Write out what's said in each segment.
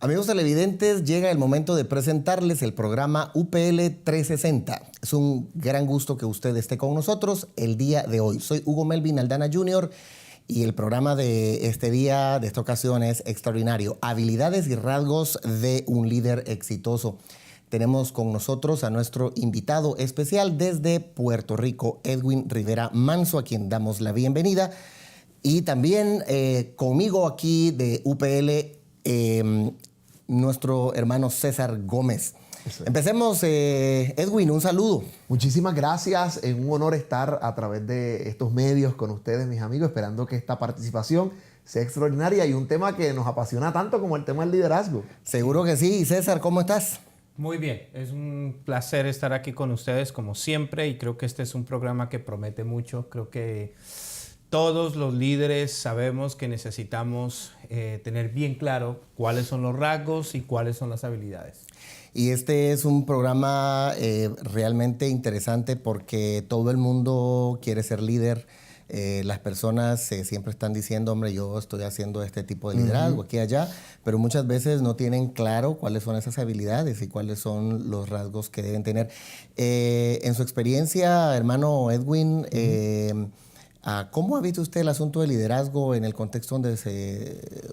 Amigos televidentes, llega el momento de presentarles el programa UPL 360. Es un gran gusto que usted esté con nosotros el día de hoy. Soy Hugo Melvin Aldana Jr. y el programa de este día, de esta ocasión, es extraordinario. Habilidades y rasgos de un líder exitoso. Tenemos con nosotros a nuestro invitado especial desde Puerto Rico, Edwin Rivera Manso, a quien damos la bienvenida. Y también conmigo aquí de UPL, nuestro hermano César Gómez. Empecemos, Edwin, un saludo. Muchísimas gracias, es un honor estar a través de estos medios con ustedes, mis amigos, esperando que esta participación sea extraordinaria y un tema que nos apasiona tanto como el tema del liderazgo. Seguro que sí. César, ¿cómo estás? Muy bien, es un placer estar aquí con ustedes como siempre y creo que este es un programa que promete mucho. Creo que todos los líderes sabemos que necesitamos tener bien claro cuáles son los rasgos y cuáles son las habilidades. Y este es un programa realmente interesante porque todo el mundo quiere ser líder. Las personas siempre están diciendo, hombre, yo estoy haciendo este tipo de liderazgo aquí y allá, pero muchas veces no tienen claro cuáles son esas habilidades y cuáles son los rasgos que deben tener. En su experiencia, hermano Edwin, ¿cómo ha visto usted el asunto del liderazgo en el contexto donde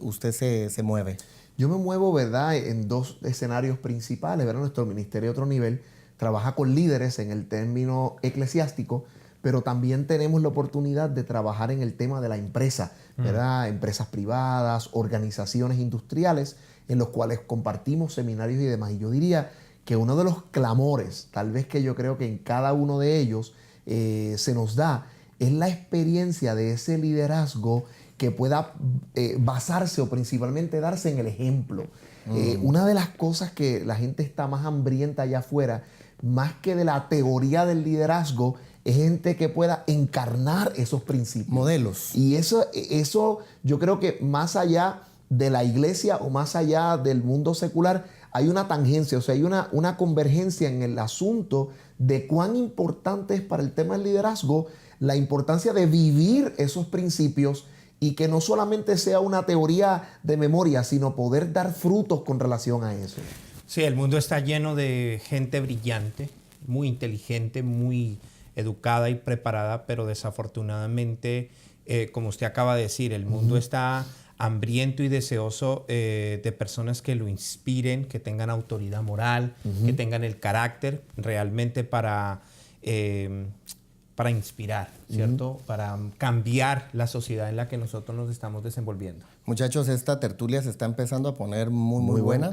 usted se mueve? Yo me muevo, ¿verdad?, en dos escenarios principales, ¿verdad? Nuestro ministerio a otro nivel trabaja con líderes en el término eclesiástico, pero también tenemos la oportunidad de trabajar en el tema de la empresa, ¿verdad? Empresas privadas, organizaciones industriales, en los cuales compartimos seminarios y demás. Y yo diría que uno de los clamores, tal vez que yo creo que en cada uno de ellos se nos da, es la experiencia de ese liderazgo que pueda basarse o principalmente darse en el ejemplo. Una de las cosas que la gente está más hambrienta allá afuera, más que de la teoría del liderazgo, es gente que pueda encarnar esos principios. Modelos. Y eso yo creo que más allá de la iglesia o más allá del mundo secular, hay una tangencia, o sea, hay una convergencia en el asunto de cuán importante es para el tema del liderazgo la importancia de vivir esos principios y que no solamente sea una teoría de memoria, sino poder dar frutos con relación a eso. Sí, el mundo está lleno de gente brillante, muy inteligente, muy educada y preparada, pero desafortunadamente, como usted acaba de decir, el mundo está hambriento y deseoso de personas que lo inspiren, que tengan autoridad moral, que tengan el carácter realmente para inspirar, ¿cierto? Para cambiar la sociedad en la que nosotros nos estamos desenvolviendo. Muchachos, esta tertulia se está empezando a poner muy buena,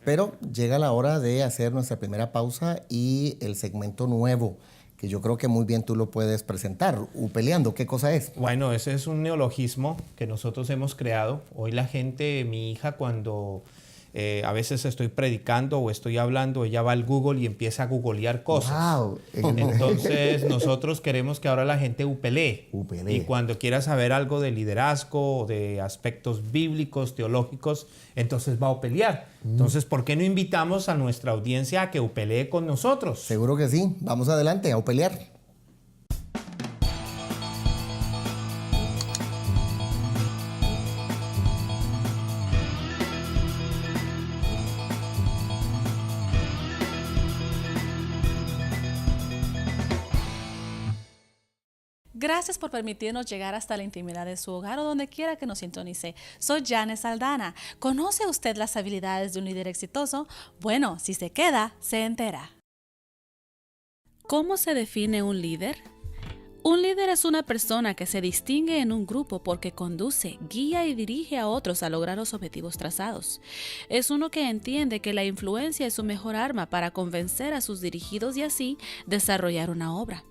pero llega la hora de hacer nuestra primera pausa y el segmento nuevo, que yo creo que muy bien tú lo puedes presentar. Upeleando, ¿qué cosa es? Bueno, ese es un neologismo que nosotros hemos creado. Hoy la gente, mi hija, cuando a veces estoy predicando o estoy hablando, ella va al Google y empieza a googlear cosas. Wow. Entonces nosotros queremos que ahora la gente upelee. Y cuando quiera saber algo de liderazgo o de aspectos bíblicos, teológicos, entonces va a upelear. Entonces, ¿por qué no invitamos a nuestra audiencia a que upelee con nosotros? Seguro que sí. Vamos adelante a upelear. Gracias por permitirnos llegar hasta la intimidad de su hogar o donde quiera que nos sintonice. Soy Janes Aldana. ¿Conoce usted las habilidades de un líder exitoso? Bueno, si se queda, se entera. ¿Cómo se define un líder? Un líder es una persona que se distingue en un grupo porque conduce, guía y dirige a otros a lograr los objetivos trazados. Es uno que entiende que la influencia es su mejor arma para convencer a sus dirigidos y así desarrollar una obra.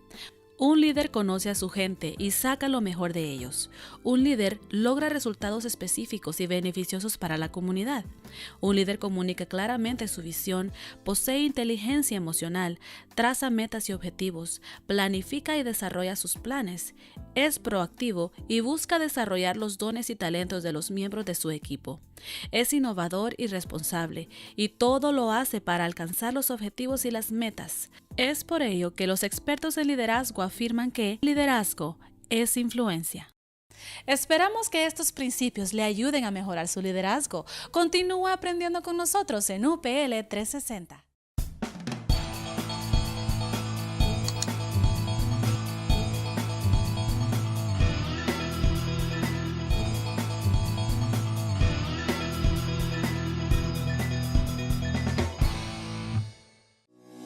Un líder conoce a su gente y saca lo mejor de ellos. Un líder logra resultados específicos y beneficiosos para la comunidad. Un líder comunica claramente su visión, posee inteligencia emocional, traza metas y objetivos, planifica y desarrolla sus planes, es proactivo y busca desarrollar los dones y talentos de los miembros de su equipo. Es innovador y responsable, y todo lo hace para alcanzar los objetivos y las metas. Es por ello que los expertos en liderazgo afirman que liderazgo es influencia. Esperamos que estos principios le ayuden a mejorar su liderazgo. Continúa aprendiendo con nosotros en UPL 360.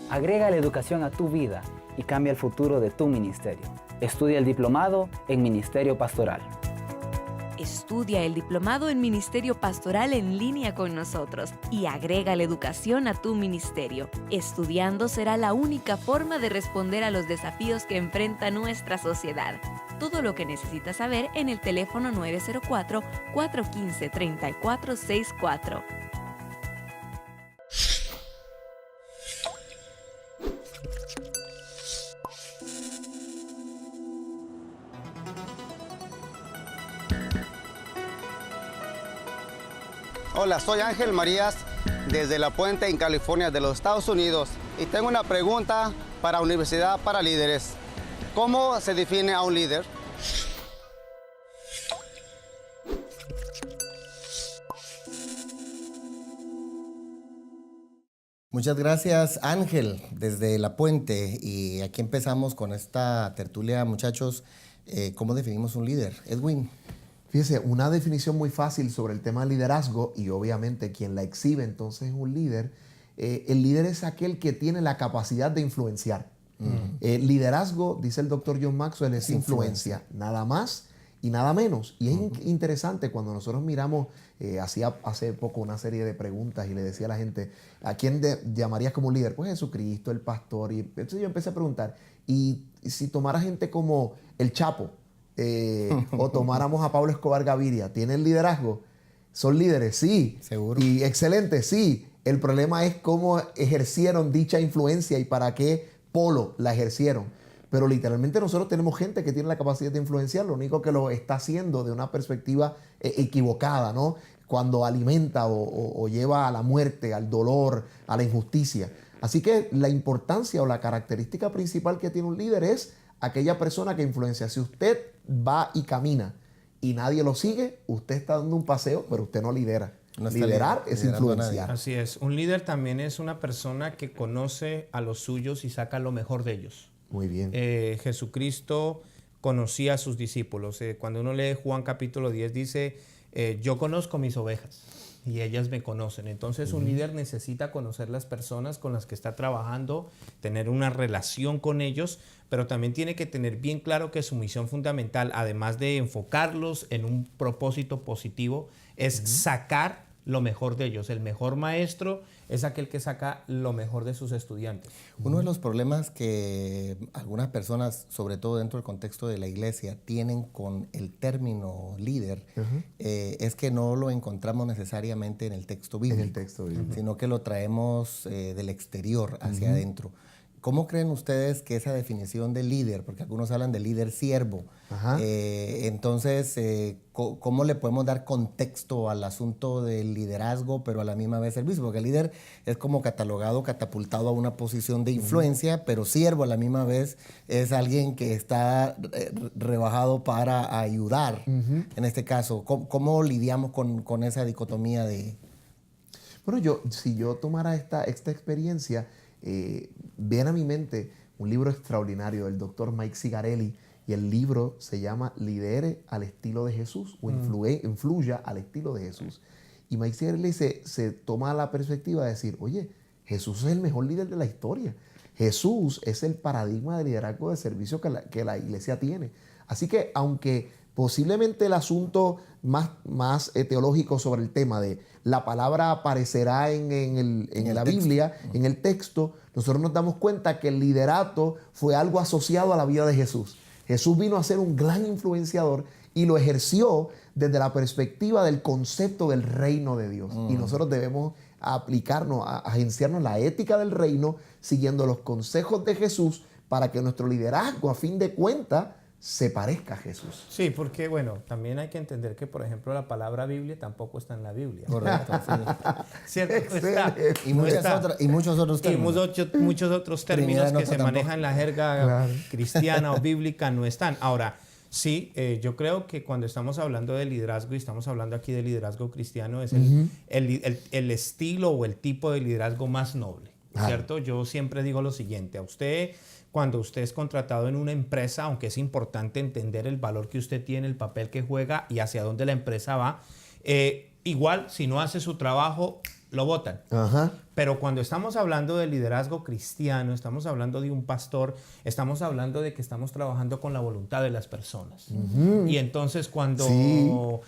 Agrega la educación a tu vida y cambia el futuro de tu ministerio. Estudia el diplomado en Ministerio Pastoral. Estudia el diplomado en Ministerio Pastoral en línea con nosotros y agrega la educación a tu ministerio. Estudiando será la única forma de responder a los desafíos que enfrenta nuestra sociedad. Todo lo que necesitas saber en el teléfono 904-415-3464. Hola, soy Ángel Marías desde La Puente, en California, de los Estados Unidos. Y tengo una pregunta para Universidad para Líderes. ¿Cómo se define a un líder? Muchas gracias, Ángel, desde La Puente. Y aquí empezamos con esta tertulia, muchachos. ¿Cómo definimos un líder? Edwin. Fíjese, una definición muy fácil sobre el tema de liderazgo, y obviamente quien la exhibe entonces es un líder. El líder es aquel que tiene la capacidad de influenciar. Liderazgo, dice el doctor John Maxwell, es influencia, nada más y nada menos. Y es interesante cuando nosotros miramos, hacía hace poco una serie de preguntas y le decía a la gente, ¿a quién llamarías como líder? Pues Jesucristo, el pastor. Y entonces yo empecé a preguntar, ¿y si tomara gente como el Chapo? O tomáramos a Pablo Escobar Gaviria, ¿tienen liderazgo? ¿Son líderes? Sí. Seguro. Y excelente, sí. El problema es cómo ejercieron dicha influencia y para qué polo la ejercieron. Pero literalmente nosotros tenemos gente que tiene la capacidad de influenciar, lo único que lo está haciendo de una perspectiva equivocada, ¿no? Cuando alimenta o lleva a la muerte, al dolor, a la injusticia. Así que la importancia o la característica principal que tiene un líder es aquella persona que influencia. Si usted va y camina y nadie lo sigue, usted está dando un paseo, pero usted no lidera. No está Liderar es influenciar. Así es. Un líder también es una persona que conoce a los suyos y saca lo mejor de ellos. Muy bien. Jesucristo conocía a sus discípulos. Cuando uno lee Juan capítulo 10 dice, yo conozco mis ovejas y ellas me conocen. Entonces un líder necesita conocer las personas con las que está trabajando, tener una relación con ellos, pero también tiene que tener bien claro que su misión fundamental, además de enfocarlos en un propósito positivo, es sacar lo mejor de ellos. El mejor maestro es aquel que saca lo mejor de sus estudiantes. Uno de los problemas que algunas personas, sobre todo dentro del contexto de la iglesia, tienen con el término líder es que no lo encontramos necesariamente en el texto bíblico, sino que lo traemos del exterior hacia adentro. ¿Cómo creen ustedes que esa definición de líder, porque algunos hablan de líder siervo, entonces, ¿cómo le podemos dar contexto al asunto del liderazgo, pero a la misma vez servicio? Porque el líder es como catalogado, catapultado a una posición de influencia, pero siervo a la misma vez es alguien que está rebajado para ayudar. En este caso, ¿cómo lidiamos con esa dicotomía de...? Bueno, si yo tomara esta experiencia, viene a mi mente un libro extraordinario del doctor Mike Zigarelli, y el libro se llama Lidere al estilo de Jesús, o influya al estilo de Jesús. Y Mike Zigarelli se toma la perspectiva de decir, oye, Jesús es el mejor líder de la historia. Jesús es el paradigma de liderazgo de servicio que la iglesia tiene. Así que aunque posiblemente el asunto más teológico sobre el tema de la palabra aparecerá en la Biblia, en el texto, nosotros nos damos cuenta que el liderato fue algo asociado a la vida de Jesús. Jesús vino a ser un gran influenciador y lo ejerció desde la perspectiva del concepto del reino de Dios. Y nosotros debemos aplicarnos, agenciarnos la ética del reino, siguiendo los consejos de Jesús para que nuestro liderazgo, a fin de cuentas, se parezca a Jesús. Sí, porque bueno, también hay que entender que, por ejemplo, la palabra Biblia tampoco está en la Biblia. Correcto, sí. ¿Cierto? No está. Y muchos otros términos. Y muchos otros términos que se manejan en la jerga cristiana o bíblica no están. Ahora, Sí, yo creo que cuando estamos hablando de liderazgo, y estamos hablando aquí de liderazgo cristiano, es el estilo o el tipo de liderazgo más noble, ¿cierto? Yo siempre digo lo siguiente, a usted, cuando usted es contratado en una empresa, aunque es importante entender el valor que usted tiene, el papel que juega y hacia dónde la empresa va, igual, si no hace su trabajo, lo botan. Pero cuando estamos hablando de liderazgo cristiano, estamos hablando de un pastor, estamos hablando de que estamos trabajando con la voluntad de las personas. Y entonces cuando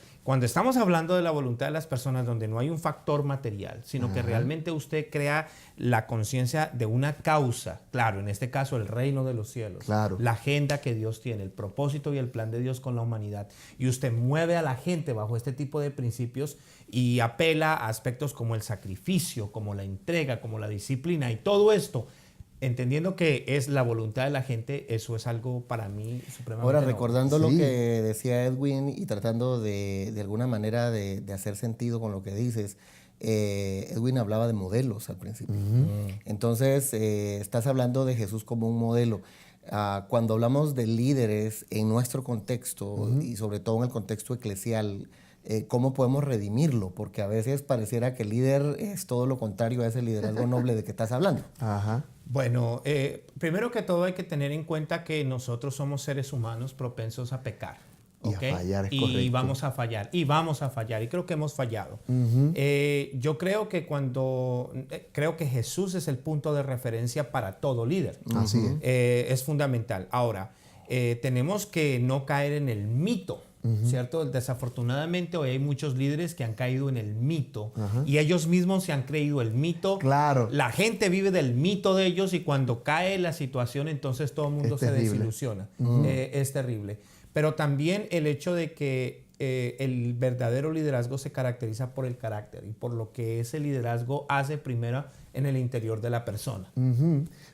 estamos hablando de la voluntad de las personas, donde no hay un factor material, sino que realmente usted crea la conciencia de una causa, claro, en este caso el reino de los cielos, la agenda que Dios tiene, el propósito y el plan de Dios con la humanidad, y usted mueve a la gente bajo este tipo de principios y apela a aspectos como el sacrificio, como la entrega, como la disciplina y todo esto, entendiendo que es la voluntad de la gente, eso es algo para mí supremamente Ahora, noble. recordando lo que decía Edwin y tratando de alguna manera de hacer sentido con lo que dices, Edwin hablaba de modelos al principio. Entonces, estás hablando de Jesús como un modelo. Cuando hablamos de líderes en nuestro contexto y sobre todo en el contexto eclesial, ¿cómo podemos redimirlo? Porque a veces pareciera que el líder es todo lo contrario a ese liderazgo noble de que estás hablando. Bueno, primero que todo hay que tener en cuenta que nosotros somos seres humanos propensos a pecar. ¿Okay? Y a fallar, es y correcto. vamos a fallar, y creo que hemos fallado. Yo creo que creo que Jesús es el punto de referencia para todo líder. Así es. Es fundamental. Ahora, tenemos que no caer en el mito, ¿cierto? Desafortunadamente hoy hay muchos líderes que han caído en el mito y ellos mismos se han creído el mito. Claro. La gente vive del mito de ellos y cuando cae la situación entonces todo el mundo se desilusiona. Es terrible. Pero también el hecho de que el verdadero liderazgo se caracteriza por el carácter y por lo que ese liderazgo hace primero en el interior de la persona.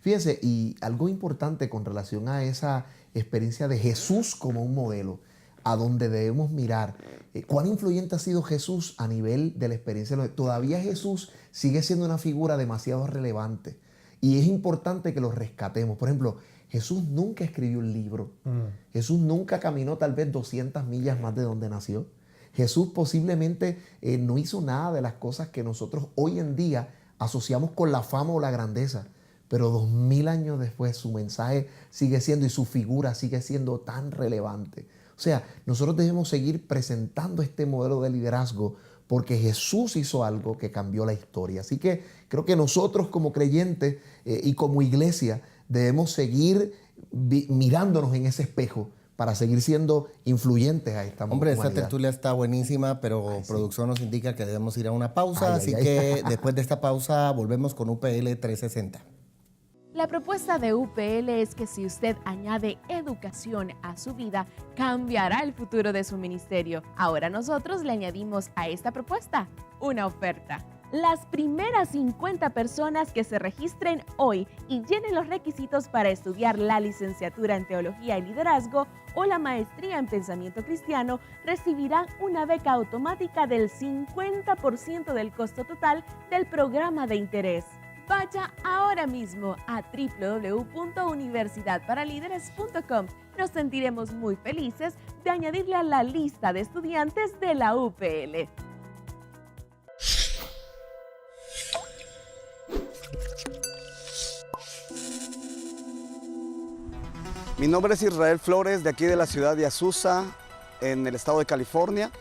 Fíjense, y algo importante con relación a esa experiencia de Jesús como un modelo, a donde debemos mirar. ¿Cuán influyente ha sido Jesús a nivel de la experiencia? Todavía Jesús sigue siendo una figura demasiado relevante y es importante que lo rescatemos. Por ejemplo, Jesús nunca escribió un libro. Jesús nunca caminó tal vez 200 millas más de donde nació. Jesús posiblemente no hizo nada de las cosas que nosotros hoy en día asociamos con la fama o la grandeza. Pero 2000 años después su mensaje sigue siendo y su figura sigue siendo tan relevante. O sea, nosotros debemos seguir presentando este modelo de liderazgo porque Jesús hizo algo que cambió la historia. Así que creo que nosotros como creyentes y como iglesia debemos seguir mirándonos en ese espejo para seguir siendo influyentes a esta Hombre, humanidad. esta tertulia está buenísima, pero producción nos indica que debemos ir a una pausa, así que después de esta pausa volvemos con UPL 360. La propuesta de UPL es que si usted añade educación a su vida, cambiará el futuro de su ministerio. Ahora nosotros le añadimos a esta propuesta una oferta. Las primeras 50 personas que se registren hoy y llenen los requisitos para estudiar la licenciatura en Teología y Liderazgo o la maestría en Pensamiento Cristiano recibirán una beca automática del 50% del costo total del programa de interés. Vaya ahora mismo a www.universidadparalíderes.com. Nos sentiremos muy felices de añadirle a la lista de estudiantes de la UPL. Mi nombre es Israel Flores, de aquí de la ciudad de Azusa, en el estado de California.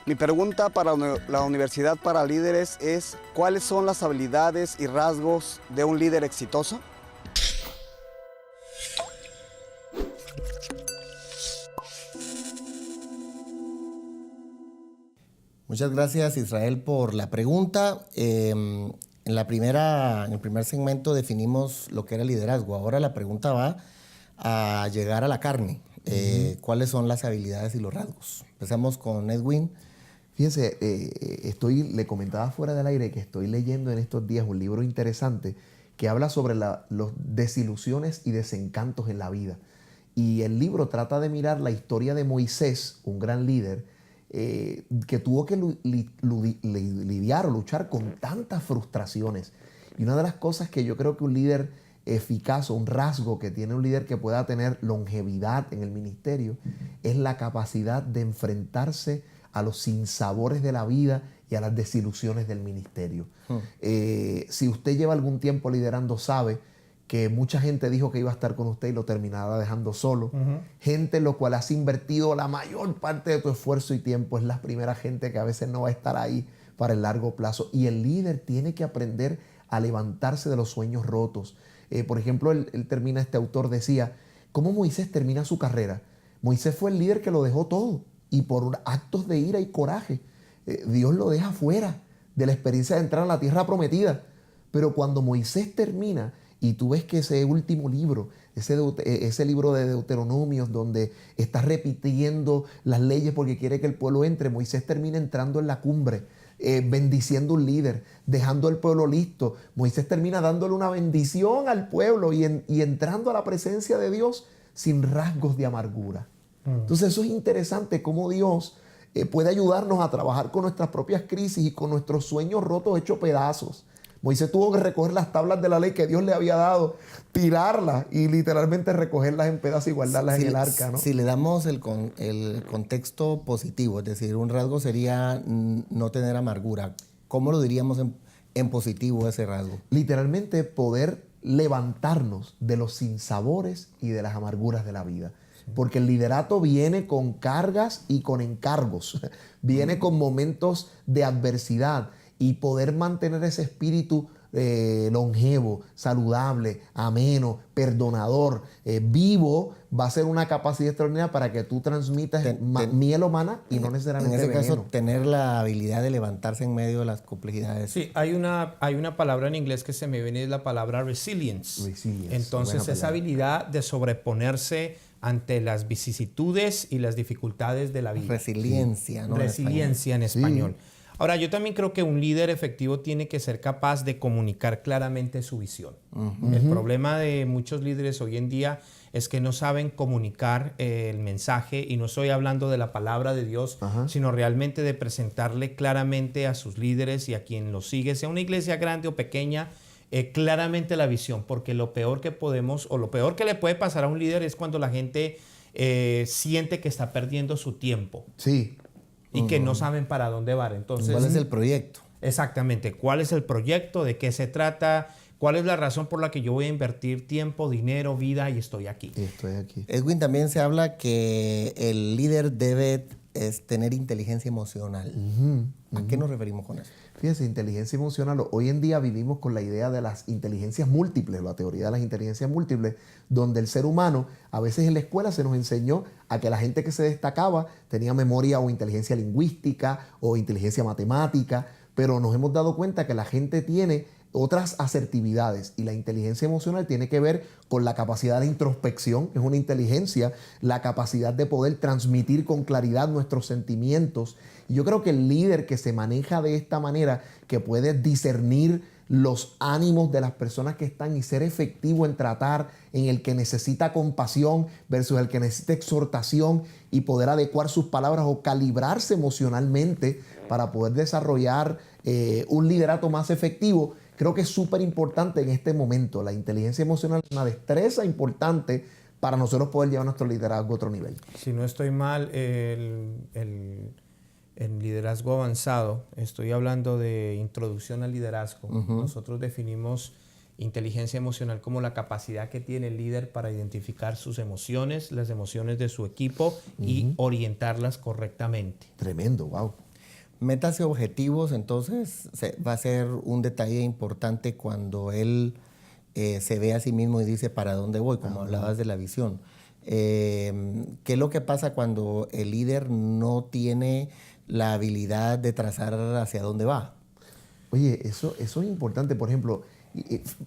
Mi pregunta para la Universidad para Líderes es, ¿cuáles son las habilidades y rasgos de un líder exitoso? Muchas gracias, Israel, por la pregunta. En el primer segmento definimos lo que era liderazgo. Ahora la pregunta va a llegar a la carne. ¿Cuáles son las habilidades y los rasgos? Empezamos con Edwin. Fíjense, le comentaba fuera del aire que estoy leyendo en estos días un libro interesante que habla sobre las desilusiones y desencantos en la vida. Y el libro trata de mirar la historia de Moisés, un gran líder, que tuvo que lidiar o luchar con tantas frustraciones. Y una de las cosas que yo creo que un líder eficaz o un rasgo que tiene un líder que pueda tener longevidad en el ministerio es la capacidad de enfrentarse a los sinsabores de la vida y a las desilusiones del ministerio. Si usted lleva algún tiempo liderando, sabe que mucha gente dijo que iba a estar con usted y lo terminará dejando solo. Gente en lo cual has invertido la mayor parte de tu esfuerzo y tiempo, es la primera gente que a veces no va a estar ahí para el largo plazo. Y el líder tiene que aprender a levantarse de los sueños rotos. Por ejemplo, este autor decía, ¿cómo Moisés termina su carrera? Moisés fue el líder que lo dejó todo y por actos de ira y coraje, Dios lo deja fuera de la experiencia de entrar a la tierra prometida. Pero cuando Moisés termina, y tú ves que ese último libro, ese libro de Deuteronomios, donde está repitiendo las leyes porque quiere que el pueblo entre, Moisés termina entrando en la cumbre, bendiciendo un líder, dejando el pueblo listo. Moisés termina dándole una bendición al pueblo y entrando a la presencia de Dios sin rasgos de amargura. Entonces eso es interesante, cómo Dios puede ayudarnos a trabajar con nuestras propias crisis y con nuestros sueños rotos hechos pedazos. Moisés tuvo que recoger las tablas de la ley que Dios le había dado, tirarlas y literalmente recogerlas en pedazos y guardarlas en el arca, ¿no? Si le damos el contexto positivo, es decir, un rasgo sería no tener amargura. ¿Cómo lo diríamos en positivo ese rasgo? Literalmente poder levantarnos de los sinsabores y de las amarguras de la vida. Porque el liderato viene con cargas y con encargos, viene con momentos de adversidad. Y poder mantener ese espíritu longevo, saludable, ameno, perdonador, vivo, va a ser una capacidad extraordinaria para que tú transmitas miel o maná y no necesariamente en ese veneno. caso, tener la habilidad de levantarse en medio de las complejidades. Sí, hay una palabra en inglés que se me viene, es la palabra resilience. Entonces, esa habilidad de sobreponerse ante las vicisitudes y las dificultades de la vida. Resiliencia, ¿no? Resiliencia en español. Sí. Ahora, yo también creo que un líder efectivo tiene que ser capaz de comunicar claramente su visión. El problema de muchos líderes hoy en día es que no saben comunicar el mensaje, y no estoy hablando de la palabra de Dios, sino realmente de presentarle claramente a sus líderes y a quien los sigue, sea una iglesia grande o pequeña, claramente la visión, porque lo peor que podemos, o lo peor que le puede pasar a un líder es cuando la gente siente que está perdiendo su tiempo. Sí. Y que no saben para dónde van. Entonces, ¿cuál es el proyecto? Exactamente. ¿Cuál es el proyecto? ¿De qué se trata? ¿Cuál es la razón por la que yo voy a invertir tiempo, dinero, vida y estoy aquí? Estoy aquí. Edwin, también se habla que el líder debe tener inteligencia emocional. ¿A qué nos referimos con eso? Fíjense, inteligencia emocional. Hoy en día vivimos con la idea de las inteligencias múltiples, la teoría de las inteligencias múltiples, donde el ser humano, a veces en la escuela se nos enseñó a que la gente que se destacaba tenía memoria o inteligencia lingüística o inteligencia matemática, pero nos hemos dado cuenta que la gente tiene otras asertividades, y la inteligencia emocional tiene que ver con la capacidad de introspección, es una inteligencia, la capacidad de poder transmitir con claridad nuestros sentimientos. Y yo creo que el líder que se maneja de esta manera, que puede discernir los ánimos de las personas que están y ser efectivo en tratar, en el que necesita compasión versus el que necesita exhortación, y poder adecuar sus palabras o calibrarse emocionalmente para poder desarrollar un liderato más efectivo. Creo que es súper importante en este momento. La inteligencia emocional es una destreza importante para nosotros poder llevar nuestro liderazgo a otro nivel. Si no estoy mal, el liderazgo avanzado, estoy hablando de introducción al liderazgo. Nosotros definimos inteligencia emocional como la capacidad que tiene el líder para identificar sus emociones, las emociones de su equipo y orientarlas correctamente. Tremendo, wow. Metas y objetivos, entonces, va a ser un detalle importante cuando él se ve a sí mismo y dice para dónde voy, como hablabas de la visión. ¿Qué es lo que pasa cuando el líder no tiene la habilidad de trazar hacia dónde va? Oye, eso es importante. Por ejemplo,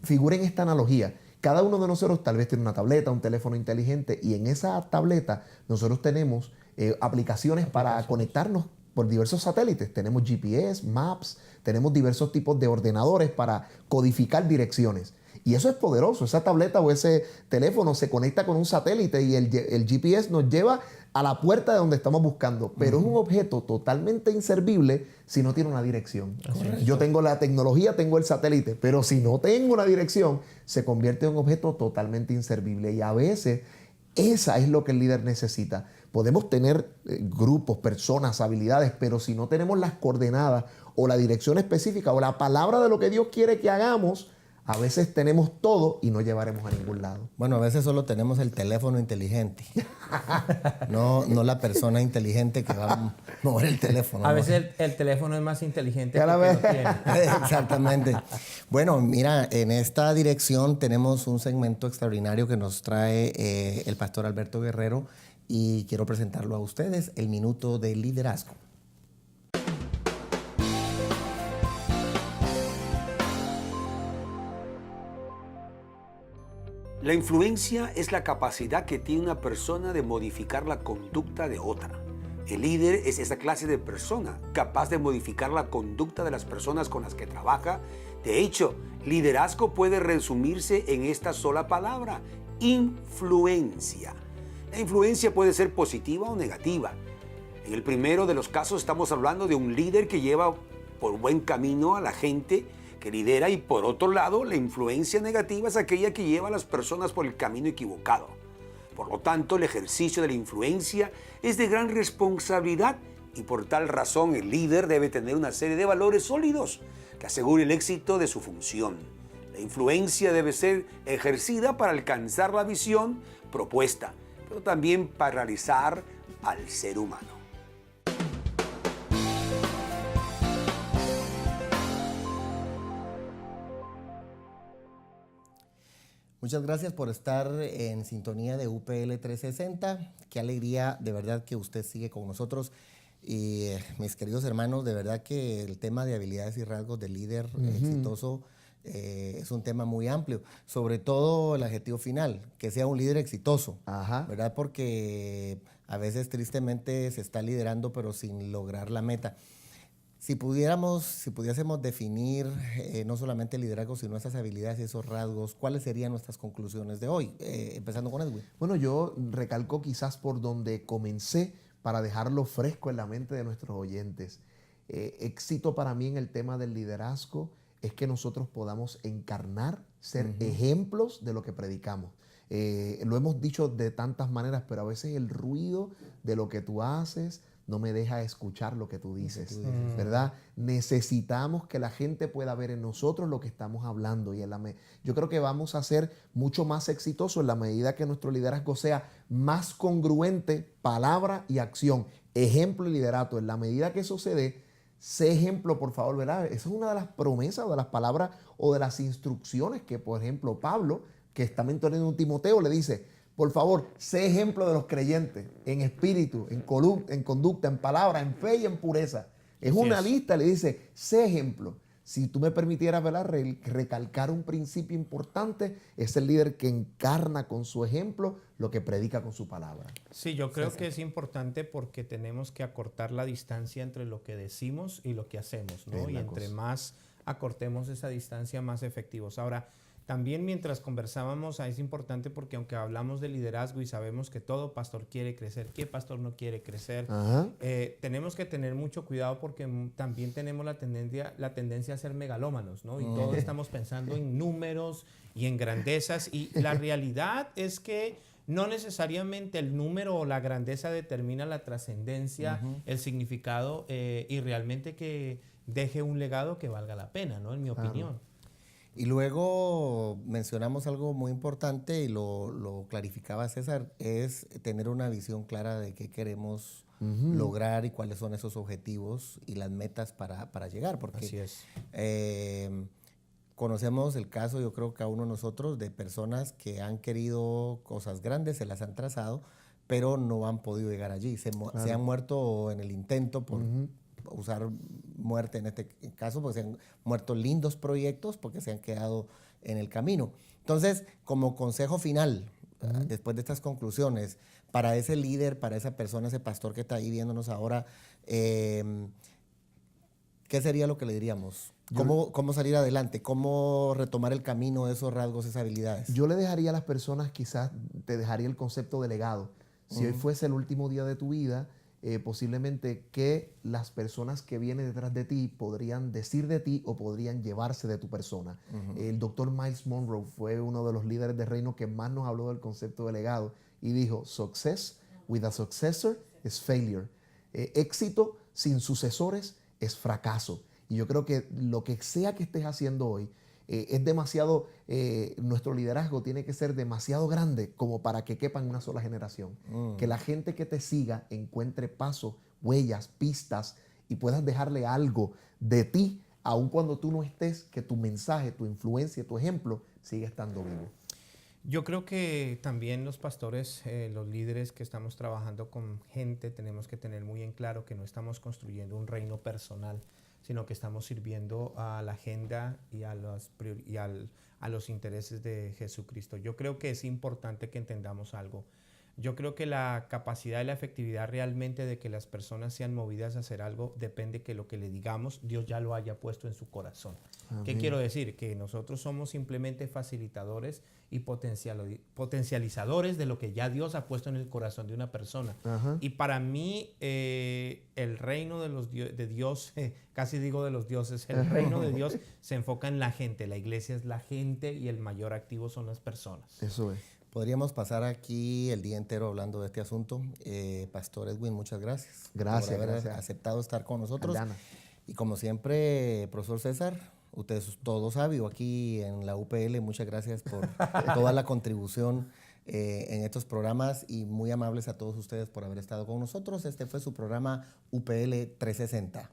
figuren esta analogía. Cada uno de nosotros tal vez tiene una tableta, un teléfono inteligente, y en esa tableta nosotros tenemos aplicaciones para conectarnos por diversos satélites. Tenemos GPS, Maps, tenemos diversos tipos de ordenadores para codificar direcciones. Y eso es poderoso. Esa tableta o ese teléfono se conecta con un satélite y el GPS nos lleva a la puerta de donde estamos buscando. Pero es un objeto totalmente inservible si no tiene una dirección. Yo tengo la tecnología, tengo el satélite, pero si no tengo una dirección, se convierte en un objeto totalmente inservible. Y a veces esa es lo que el líder necesita. Podemos tener grupos, personas, habilidades, pero si no tenemos las coordenadas o la dirección específica o la palabra de lo que Dios quiere que hagamos, a veces tenemos todo y no llevaremos a ningún lado. Bueno, a veces solo tenemos el teléfono inteligente. No la persona inteligente que va a mover el teléfono. A veces el teléfono es más inteligente que la el vez. que lo tiene. Exactamente. Bueno, mira, en esta dirección tenemos un segmento extraordinario que nos trae el pastor Alberto Guerrero y quiero presentarlo a ustedes, el Minuto de Liderazgo. La influencia es la capacidad que tiene una persona de modificar la conducta de otra. El líder es esa clase de persona capaz de modificar la conducta de las personas con las que trabaja. De hecho, liderazgo puede resumirse en esta sola palabra: influencia. La influencia puede ser positiva o negativa. En el primero de los casos estamos hablando de un líder que lleva por buen camino a la gente que lidera, y por otro lado, la influencia negativa es aquella que lleva a las personas por el camino equivocado. Por lo tanto, el ejercicio de la influencia es de gran responsabilidad y por tal razón el líder debe tener una serie de valores sólidos que aseguren el éxito de su función. La influencia debe ser ejercida para alcanzar la visión propuesta, pero también para realizar al ser humano. Muchas gracias por estar en sintonía de UPL 360. Qué alegría de verdad que usted sigue con nosotros. Y mis queridos hermanos, de verdad que el tema de habilidades y rasgos del líder exitoso es un tema muy amplio. Sobre todo el adjetivo final, que sea un líder exitoso. Ajá. ¿Verdad? Porque a veces tristemente se está liderando pero sin lograr la meta. Si pudiésemos definir no solamente el liderazgo, sino esas habilidades y esos rasgos, ¿cuáles serían nuestras conclusiones de hoy? Empezando con Edwin. Bueno, yo recalco quizás por donde comencé para dejarlo fresco en la mente de nuestros oyentes. Éxito para mí en el tema del liderazgo es que nosotros podamos encarnar, ser ejemplos de lo que predicamos. Lo hemos dicho de tantas maneras, pero a veces el ruido de lo que tú haces no me deja escuchar lo que tú dices, ¿verdad? Necesitamos que la gente pueda ver en nosotros lo que estamos hablando. Y yo creo que vamos a ser mucho más exitosos en la medida que nuestro liderazgo sea más congruente, palabra y acción, ejemplo y liderato. En la medida que eso se dé, sé ejemplo, por favor, ¿verdad? Esa es una de las promesas o de las palabras o de las instrucciones que, por ejemplo, Pablo, que está mentoreando a Timoteo, le dice: por favor, sé ejemplo de los creyentes en espíritu, en conducta, en palabra, en fe y en pureza. Es una lista, le dice, sé ejemplo. Si tú me permitieras, ¿verdad?, recalcar un principio importante, es el líder que encarna con su ejemplo lo que predica con su palabra. Sí, yo creo que es importante porque tenemos que acortar la distancia entre lo que decimos y lo que hacemos, ¿no? Y entre más acortemos esa distancia, más efectivos. Ahora, también mientras conversábamos, es importante porque aunque hablamos de liderazgo y sabemos que todo pastor quiere crecer, ¿qué pastor no quiere crecer? Tenemos que tener mucho cuidado porque también tenemos la tendencia a ser megalómanos, ¿no? Y todos estamos pensando en números y en grandezas, y la realidad es que no necesariamente el número o la grandeza determina la trascendencia, el significado y realmente que deje un legado que valga la pena, ¿no? En mi opinión. Y luego mencionamos algo muy importante y lo clarificaba César, es tener una visión clara de qué queremos lograr y cuáles son esos objetivos y las metas para llegar. Porque así es. Conocemos el caso, yo creo que a uno de nosotros, de personas que han querido cosas grandes, se las han trazado, pero no han podido llegar allí. Se han muerto en el intento por usar muerte en este caso, porque se han muerto lindos proyectos porque se han quedado en el camino. Entonces, como consejo final, después de estas conclusiones, para ese líder, para esa persona, ese pastor que está ahí viéndonos ahora, ¿qué ¿qué sería lo que le diríamos? ¿Cómo salir adelante? ¿Cómo retomar el camino de esos rasgos, esas habilidades? Yo le dejaría a las personas, quizás te dejaría el concepto de legado. Si hoy fuese el último día de tu vida, posiblemente que las personas que vienen detrás de ti podrían decir de ti o podrían llevarse de tu persona. El doctor Miles Monroe fue uno de los líderes del reino que más nos habló del concepto de legado y dijo, success with a successor is failure. Éxito sin sucesores es fracaso. Y yo creo que lo que sea que estés haciendo hoy es demasiado, nuestro liderazgo tiene que ser demasiado grande como para que quepa en una sola generación. Que la gente que te siga encuentre pasos, huellas, pistas y puedas dejarle algo de ti, aun cuando tú no estés, que tu mensaje, tu influencia, tu ejemplo siga estando vivo. Yo creo que también los pastores, los líderes que estamos trabajando con gente, tenemos que tener muy en claro que no estamos construyendo un reino personal, sino que estamos sirviendo a la agenda y a los intereses de Jesucristo. Yo creo que es importante que entendamos algo. Yo creo que la capacidad y la efectividad realmente de que las personas sean movidas a hacer algo depende que lo que le digamos Dios ya lo haya puesto en su corazón. Amén. ¿Qué quiero decir? Que nosotros somos simplemente facilitadores y potencializadores de lo que ya Dios ha puesto en el corazón de una persona. Ajá. Y para mí el reino de Dios, casi digo de los dioses, el reino de Dios se enfoca en la gente. La iglesia es la gente y el mayor activo son las personas. Eso es. Podríamos pasar aquí el día entero hablando de este asunto. Pastor Edwin, muchas gracias. Gracias por haber aceptado estar con nosotros. Aldana. Y como siempre, profesor César, usted es todo sabio aquí en la UPL. Muchas gracias por toda la contribución en estos programas y muy amables a todos ustedes por haber estado con nosotros. Este fue su programa UPL 360.